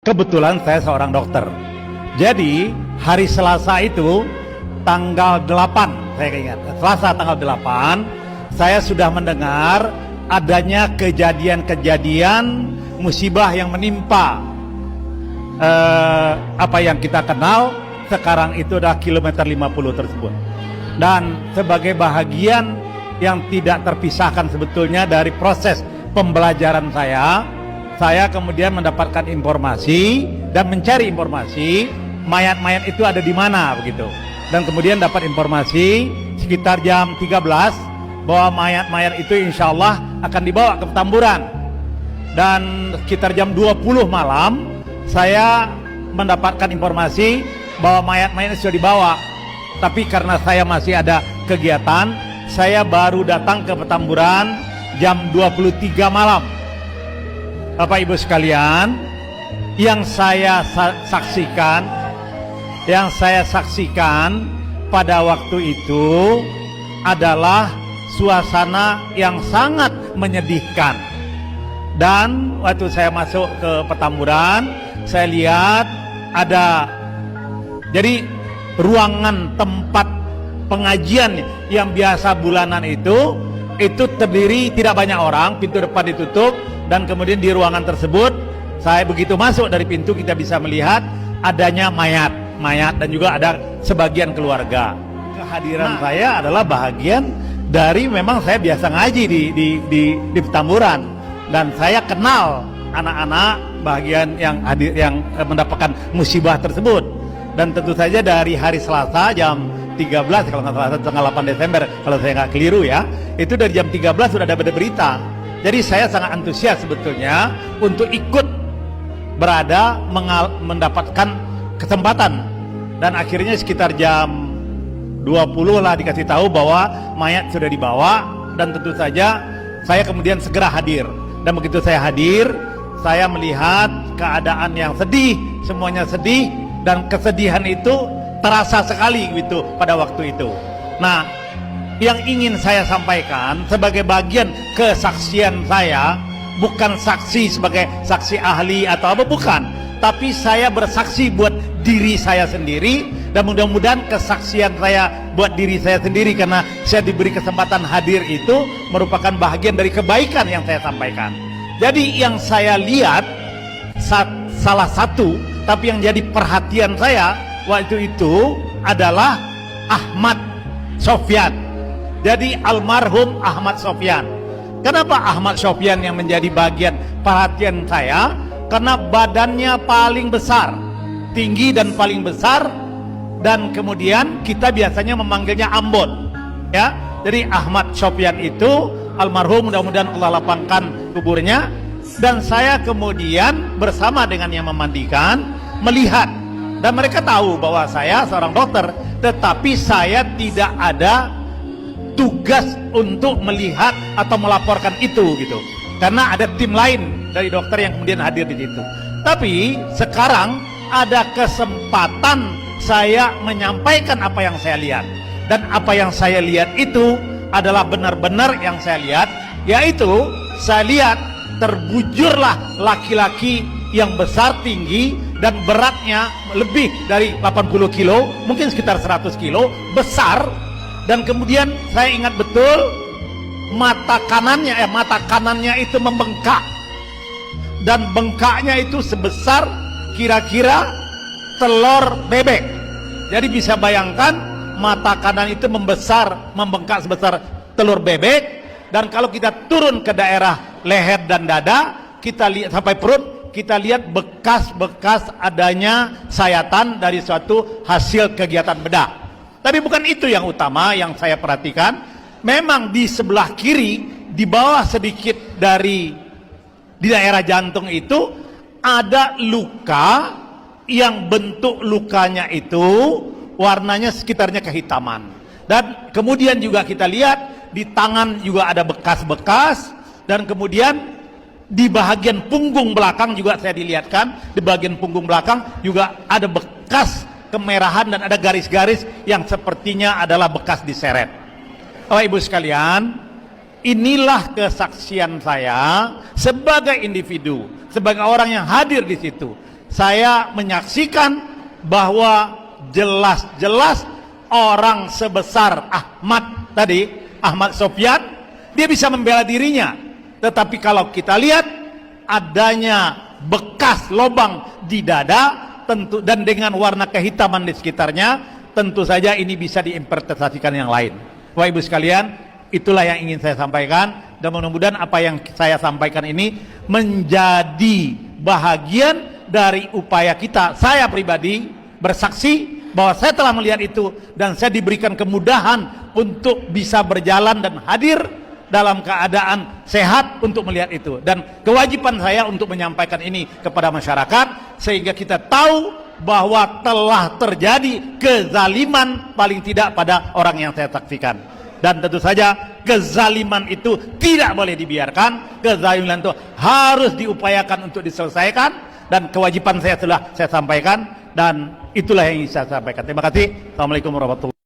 Kebetulan saya seorang dokter. Jadi hari Selasa itu tanggal 8, saya ingat. Selasa tanggal 8, saya sudah mendengar adanya kejadian-kejadian musibah yang menimpa apa yang kita kenal sekarang itu adalah kilometer 50 tersebut. Dan sebagai bahagian yang tidak terpisahkan sebetulnya dari proses pembelajaran saya kemudian mendapatkan informasi dan mencari informasi mayat-mayat itu ada di mana begitu. Dan kemudian dapat informasi sekitar jam 13 bahwa mayat-mayat itu insya Allah akan dibawa ke Petamburan. Dan sekitar jam 20 malam saya mendapatkan informasi bahwa mayat-mayat sudah dibawa. Tapi karena saya masih ada kegiatan, saya baru datang ke Petamburan jam 23 malam. Bapak Ibu sekalian, yang saya saksikan pada waktu itu adalah suasana yang sangat menyedihkan. Dan waktu saya masuk ke Petamburan, saya lihat ada jadi ruangan tempat pengajian yang biasa bulanan itu terdiri tidak banyak orang, pintu depan ditutup. Dan kemudian di ruangan tersebut, saya begitu masuk dari pintu kita bisa melihat adanya mayat dan juga ada sebagian keluarga. Kehadiran saya adalah bahagian dari memang saya biasa ngaji di Petamburan, dan saya kenal anak-anak bagian yang hadir yang mendapatkan musibah tersebut. Dan tentu saja dari hari Selasa jam 13 kalau nggak salah tanggal 8 Desember kalau saya nggak keliru ya, itu dari jam 13 sudah ada berita. Jadi saya sangat antusias sebetulnya untuk ikut berada mendapatkan kesempatan. Dan akhirnya sekitar jam 20 lah dikasih tahu bahwa mayat sudah dibawa. Dan tentu saja saya kemudian segera hadir. Dan begitu saya hadir, saya melihat keadaan yang sedih, semuanya sedih. Dan kesedihan itu terasa sekali gitu pada waktu itu. Nah, yang ingin saya sampaikan sebagai bagian kesaksian saya, bukan saksi sebagai saksi ahli atau apa, bukan, tapi saya bersaksi buat diri saya sendiri. Dan mudah-mudahan kesaksian saya buat diri saya sendiri karena saya diberi kesempatan hadir itu merupakan bahagian dari kebaikan yang saya sampaikan. Jadi yang saya lihat salah satu, tapi yang jadi perhatian saya waktu itu adalah Ahmad Sofyan. Jadi almarhum Ahmad Sofyan. Kenapa Ahmad Sofyan yang menjadi bagian perhatian saya? Karena badannya paling besar, tinggi dan paling besar, dan kemudian kita biasanya memanggilnya Ambon. Ya, jadi Ahmad Sofyan itu almarhum, mudah-mudahan Allah lapangkan kuburnya. Dan saya kemudian bersama dengan yang memandikan melihat, dan mereka tahu bahwa saya seorang dokter, tetapi saya tidak ada tugas untuk melihat atau melaporkan itu gitu, karena ada tim lain dari dokter yang kemudian hadir di situ. Tapi sekarang ada kesempatan saya menyampaikan apa yang saya lihat, dan apa yang saya lihat itu adalah benar-benar yang saya lihat, yaitu saya lihat terbujurlah laki-laki yang besar, tinggi, dan beratnya lebih dari 80 kilo, mungkin sekitar 100 kilo, besar. Dan kemudian saya ingat betul mata kanannya itu membengkak, dan bengkaknya itu sebesar kira-kira telur bebek. Jadi bisa bayangkan mata kanan itu membengkak sebesar telur bebek. Dan kalau kita turun ke daerah leher dan dada, kita lihat sampai perut, kita lihat bekas-bekas adanya sayatan dari suatu hasil kegiatan bedah. Tapi bukan itu yang utama yang saya perhatikan. Memang di sebelah kiri, di bawah sedikit di daerah jantung itu ada luka yang bentuk lukanya itu warnanya sekitarnya kehitaman. Dan kemudian juga kita lihat di tangan juga ada bekas-bekas, dan kemudian di bagian punggung belakang juga saya dilihatkan, di bagian punggung belakang juga ada bekas kemerahan dan ada garis-garis yang sepertinya adalah bekas diseret. Bapak Ibu sekalian, inilah kesaksian saya sebagai individu, sebagai orang yang hadir di situ. saya menyaksikan bahwa jelas-jelas orang sebesar Ahmad tadi, Ahmad Sofyan, dia bisa membela dirinya. Tetapi kalau kita lihat adanya bekas lubang di dada tentu dan dengan warna kehitaman di sekitarnya, tentu saja ini bisa diinterpretasikan yang lain. Bapak Ibu sekalian, itulah yang ingin saya sampaikan, dan mudah-mudahan apa yang saya sampaikan ini menjadi bahagian dari upaya kita. Saya pribadi bersaksi bahwa saya telah melihat itu dan saya diberikan kemudahan untuk bisa berjalan dan hadir dalam keadaan sehat untuk melihat itu, dan kewajiban saya untuk menyampaikan ini kepada masyarakat sehingga kita tahu bahwa telah terjadi kezaliman paling tidak pada orang yang saya saksikan. Dan tentu saja kezaliman itu tidak boleh dibiarkan, kezaliman itu harus diupayakan untuk diselesaikan, dan kewajiban saya telah saya sampaikan, dan itulah yang ingin saya sampaikan. Terima kasih. Assalamualaikum warahmatullahi wabarakatuh.